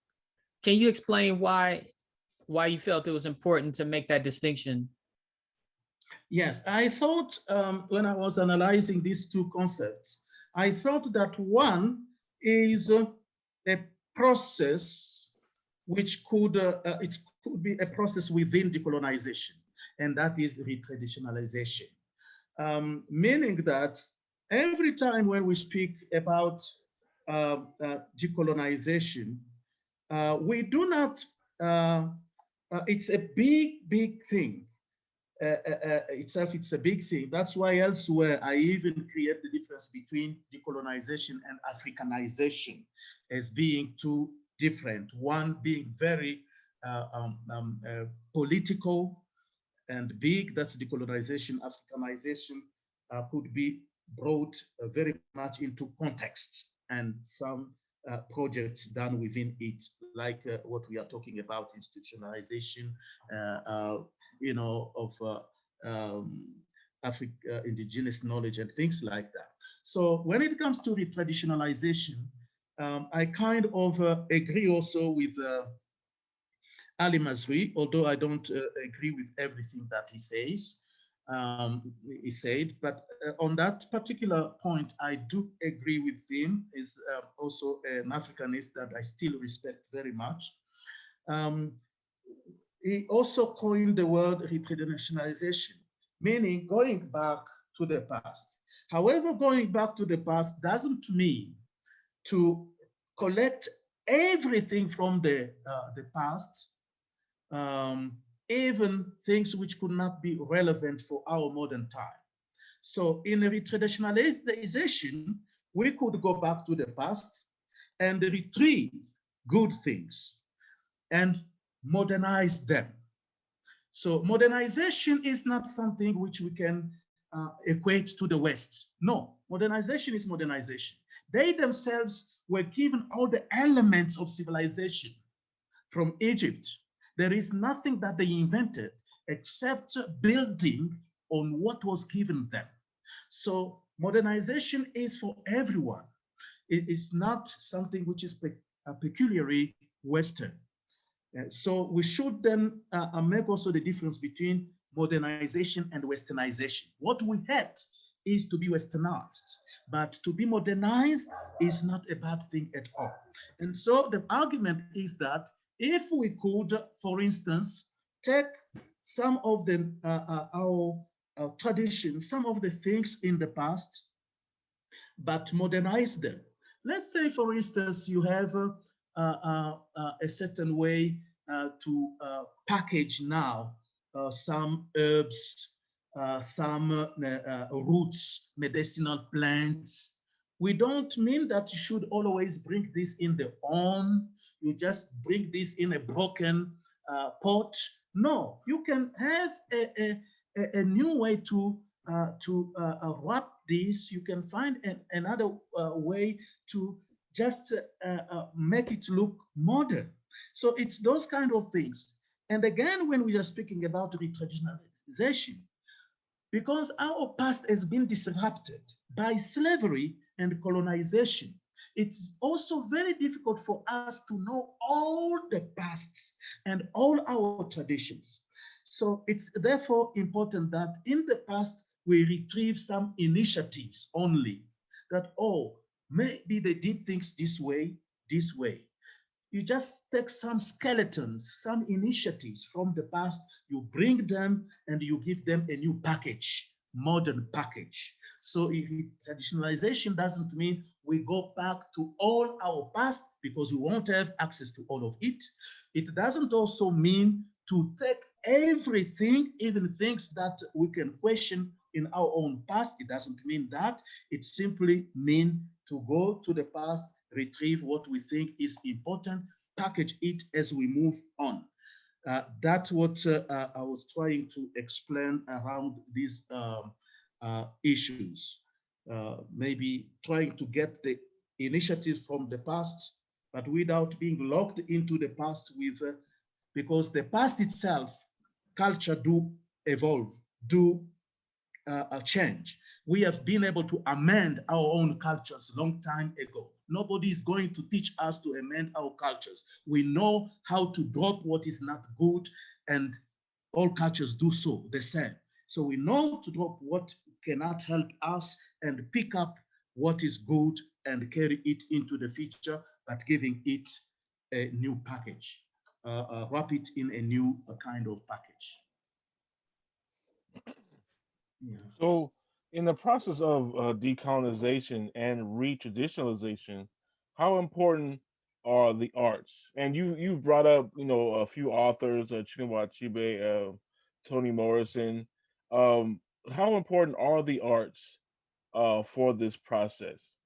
Can you explain why you felt it was important to make that distinction? Yes, I thought when I was analyzing these two concepts, I thought that one is a process which could, it could be a process within decolonization, and that is retraditionalization. Meaning that every time when we speak about decolonization, we do not, it's a big thing. Itself, it's a big thing. That's why elsewhere I even create the difference between decolonization and Africanization as being two different. One being very political and big, that's decolonization. Africanization could be brought very much into context and some projects done within it, like what we are talking about, institutionalization, you know, of indigenous knowledge and things like that. So when it comes to retraditionalization, I kind of agree also with Ali Mazrui, although I don't agree with everything that he says. He said, but on that particular point, I do agree with him. Is also an Africanist that I still respect very much. He also coined the word retraditionalization, meaning going back to the past. However, going back to the past doesn't mean to collect everything from the past, even things which could not be relevant for our modern time. So in retraditionalization, we could go back to the past and retrieve good things and modernize them. So modernization is not something which we can equate to the West. No, modernization is modernization. They themselves were given all the elements of civilization from Egypt. There is nothing that they invented except building on what was given them. So modernization is for everyone. It is not something which is peculiarly Western. So we should then make also the difference between modernization and Westernization. What we had is to be Westernized, but to be modernized is not a bad thing at all. And so the argument is that if we could, for instance, take some of the our traditions, some of the things in the past, but modernize them. Let's say, for instance, you have a certain way to package now some herbs, some roots, medicinal plants. We don't mean that you should always bring this in the urn. You just bring this in a broken pot. No, you can have a new way to wrap this, you can find another way to just make it look modern. So it's those kind of things. And again, when we are speaking about retraditionalization, because our past has been disrupted by slavery and colonization, it's also very difficult for us to know all the pasts and all our traditions. So it's therefore important that in the past, we retrieve some initiatives only that, oh, maybe they did things this way, this way. You just take some skeletons, some initiatives from the past, you bring them and you give them a new package, modern package. So traditionalization doesn't mean we go back to all our past because we won't have access to all of it. It doesn't also mean to take everything, even things that we can question in our own past. It doesn't mean that. It simply means to go to the past, retrieve what we think is important, package it as we move on. That's what I was trying to explain around these issues. Maybe trying to get the initiatives from the past, but without being locked into the past with, because the past itself, culture do evolve, do change. We have been able to amend our own cultures a long time ago. Nobody is going to teach us to amend our cultures. We know how to drop what is not good, and all cultures do so the same. So we know to drop what cannot help us and pick up what is good and carry it into the future, but giving it a new package, wrap it in a new kind of package. Yeah. So, in the process of decolonization and retraditionalization, how important are the arts? And you've brought up, a few authors, Chinua Achebe, Toni Morrison. How important are the arts for this process?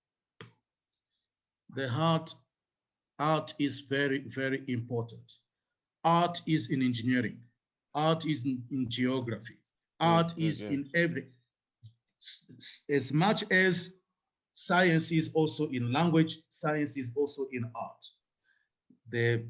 The art is very, very important. Art is in engineering. Art is in geography. Art is in every, as much as science is also in language, science is also in art. The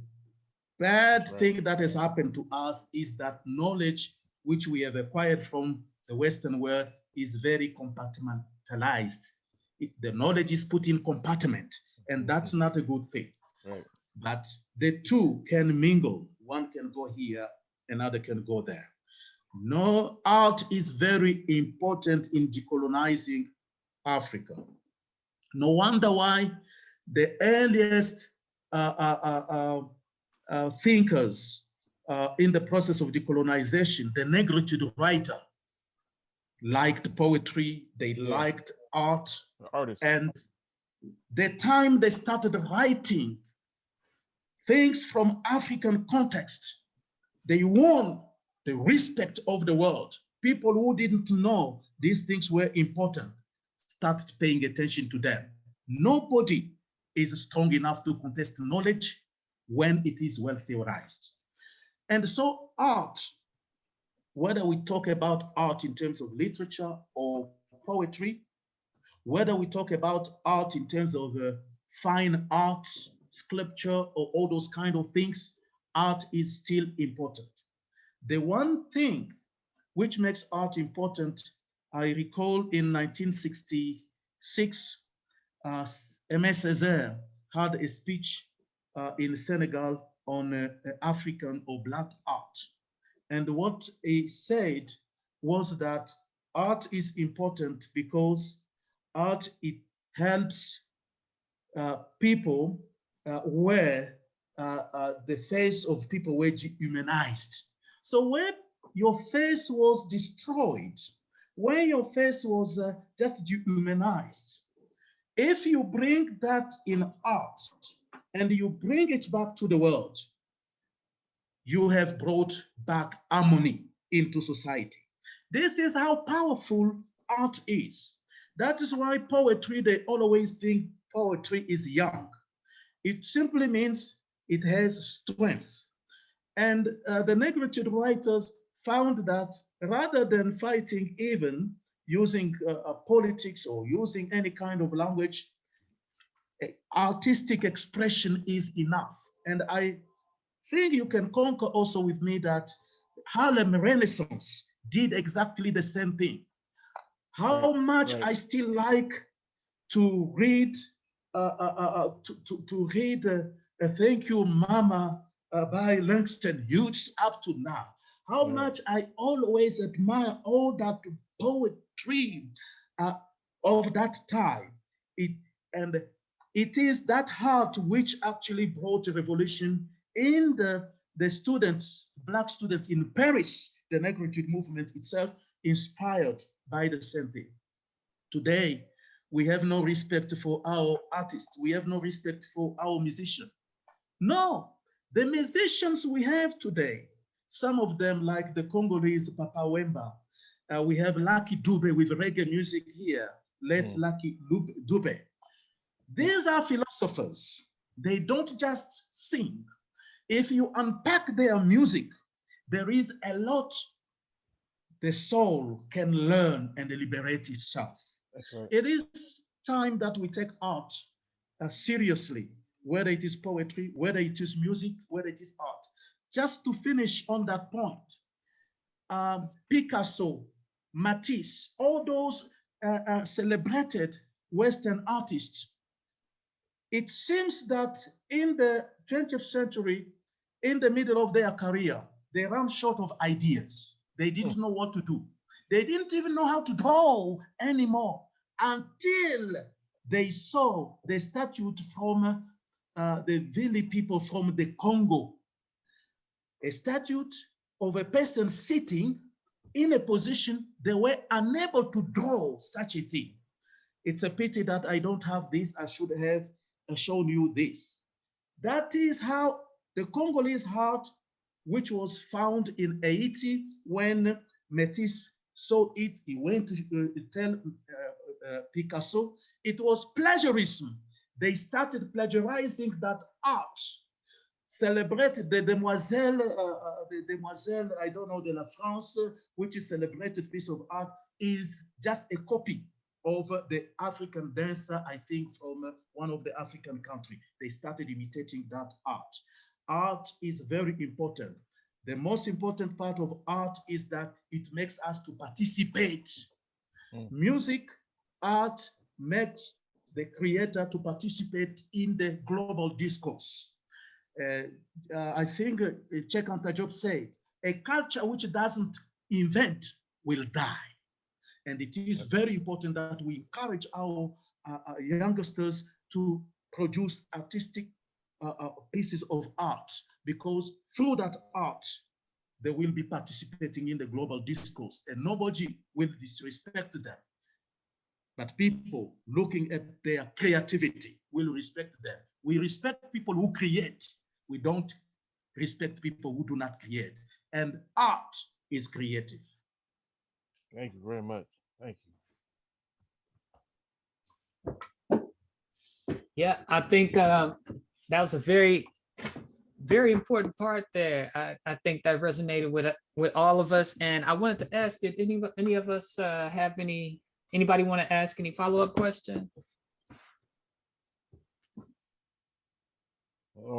bad thing that has happened to us is that knowledge which we have acquired from the Western world is very compartmentalized. The knowledge is put in compartment, and that's not a good thing. Right. But the two can mingle. One can go here, another can go there. No, art is very important in decolonizing Africa. No wonder why the earliest thinkers in the process of decolonization, the negritude writer, liked poetry, they liked art, artists. And the time they started writing things from African context, they won the respect of the world. People who didn't know these things were important started paying attention to them. Nobody is strong enough to contest knowledge when it is well theorized. And so art, whether we talk about art in terms of literature or poetry, whether we talk about art in terms of fine art, sculpture, or all those kind of things, art is still important. The one thing which makes art important, I recall in 1966, Aimé Césaire had a speech in Senegal on African or Black art. And what he said was that art is important because art, it helps people where the face of people were humanized. So when your face was destroyed, when your face was just dehumanized, if you bring that in art and you bring it back to the world, you have brought back harmony into society. This is how powerful art is. That is why poetry, they always think poetry is young. It simply means it has strength. And the negritude writers found that rather than fighting even using politics or using any kind of language. Artistic expression is enough. And I think you can concur also with me that Harlem Renaissance did exactly the same thing. How much I still like to read, to read Thank You, Mama by Langston Hughes up to now. How much I always admire all that poetry of that time. And it is that heart which actually brought a revolution in the students, Black students in Paris. The Negritude movement itself inspired by the same thing. Today, we have no respect for our artists. We have no respect for our musicians. No, the musicians we have today, some of them like the Congolese Papa Wemba. We have Lucky Dube with reggae music here. Let Lucky Dube. These are philosophers. They don't just sing. If you unpack their music, there is a lot the soul can learn and liberate itself. That's right. It is time that we take art seriously, whether it is poetry, whether it is music, whether it is art. Just to finish on that point, Picasso, Matisse, all those celebrated Western artists, it seems that in the 20th century, in the middle of their career, they ran short of ideas. They didn't know what to do. They didn't even know how to draw anymore until they saw the statue from the Vili people from the Congo. A statue of a person sitting in a position they were unable to draw such a thing. It's a pity that I don't have this. I should have shown you this. That is how the Congolese heart, which was found in Haiti when Métis saw it, he went to tell Picasso, it was plagiarism. They started plagiarizing that art, celebrated the Demoiselle, I don't know, de la France, which is celebrated piece of art, is just a copy of the African dancer, I think from one of the African countries. They started imitating that art. Art is very important. The most important part of art is that it makes us to participate. Music, art makes the creator to participate in the global discourse. I think Cheikh Anta Diop said, a culture which doesn't invent will die. And it is very important that we encourage our youngsters to produce artistic pieces of art, because through that art, they will be participating in the global discourse and nobody will disrespect them. But people looking at their creativity will respect them. We respect people who create. We don't respect people who do not create. And art is creative. Thank you very much. Thank you. Yeah, I think that was a very, very important part there. I think that resonated with all of us. And I wanted to ask, did any of us have anybody want to ask any follow-up question?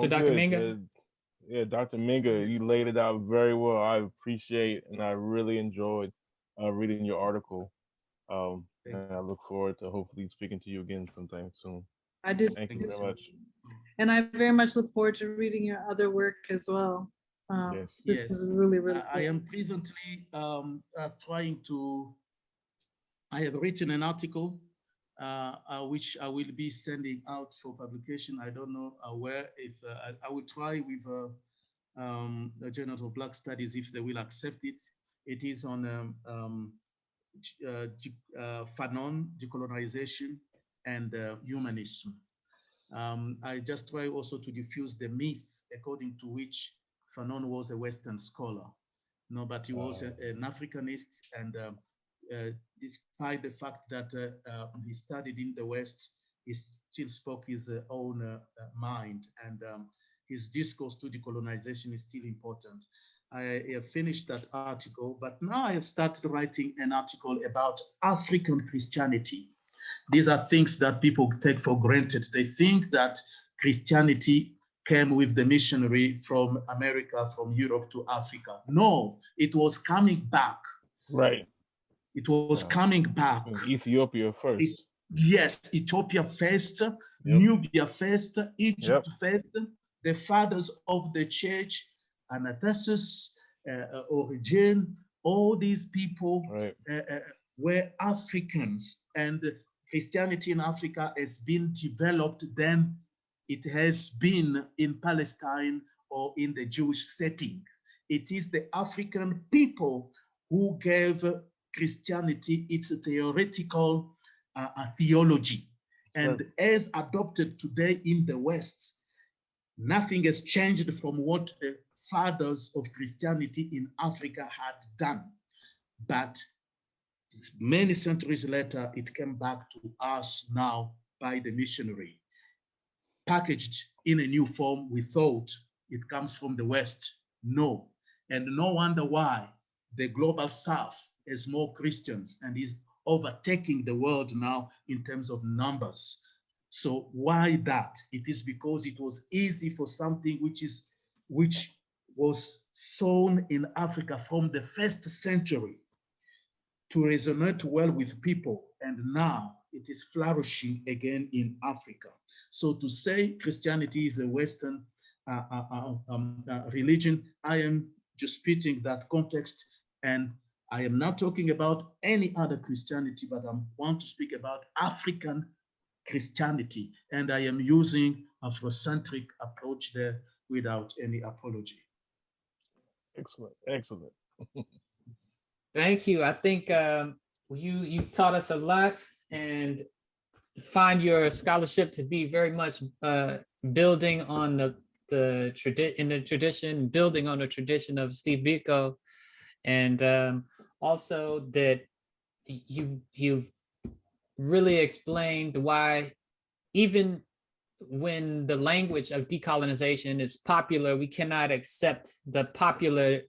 To Dr. Minga? Yeah, Dr. Minga, you laid it out very well. I appreciate and I really enjoyed reading your article. And I look forward to hopefully speaking to you again sometime soon. I did. Thank you very much. And I very much look forward to reading your other work as well. Yes. This is really, really I am presently trying to, I have written an article which I will be sending out for publication. I don't know where, if I will try with the Journal of Black Studies if they will accept it. It is on Fanon, Decolonization, and Humanism. I just try also to diffuse the myth according to which Fanon was a Western scholar. No, but he was an Africanist, and despite the fact that he studied in the West, he still spoke his own mind, and his discourse to decolonization is still important. I have finished that article, but now I have started writing an article about African Christianity. These are things that people take for granted. They think that Christianity came with the missionary from America, from Europe to Africa. No, it was coming back. Right. It was coming back. Ethiopia first. Yes, Ethiopia first, Nubia first, Egypt first. The fathers of the church, Anathasis, Origen, all these people were Africans, and Christianity in Africa has been developed than it has been in Palestine or in the Jewish setting. It is the African people who gave Christianity its theoretical theology. And as adopted today in the West, nothing has changed from what the fathers of Christianity in Africa had done. But many centuries later, it came back to us now by the missionary. Packaged in a new form, we thought it comes from the West. No. And no wonder why the global South has more Christians and is overtaking the world now in terms of numbers. So why that? It is because it was easy for something which was sown in Africa from the first century to resonate well with people, and now it is flourishing again in Africa. So to say Christianity is a Western religion, I am disputing that context, and I am not talking about any other Christianity, but I want to speak about African Christianity, and I am using Afrocentric approach there without any apology. Excellent, excellent. Thank you. I think you taught us a lot, and find your scholarship to be very much building on the tradition, building on the tradition of Steve Biko, and also that you really explained why even when the language of decolonization is popular, we cannot accept the popular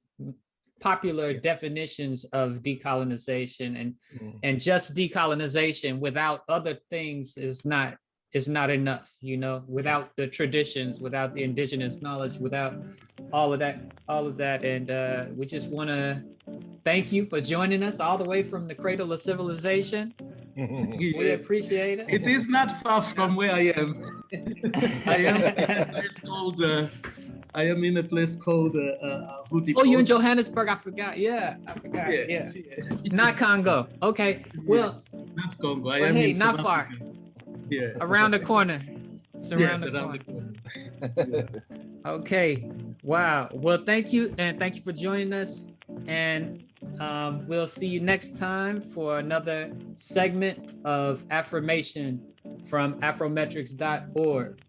definitions of decolonization, and just decolonization without other things is not enough, without the traditions, without the indigenous knowledge, without all of that. And we just want to thank you for joining us all the way from the cradle of civilization. We appreciate it. It is not far from where I am. I am in a place called Houthi. Oh, you're in Johannesburg. I forgot. Yeah. Yes. Yeah. Not Congo. Okay. Well, not Congo. I am in not far. Yeah. Around the corner. Around the corner. Okay. Wow. Well, thank you, and thank you for joining us. And we'll see you next time for another segment of Affirmation from Afrometrics.org.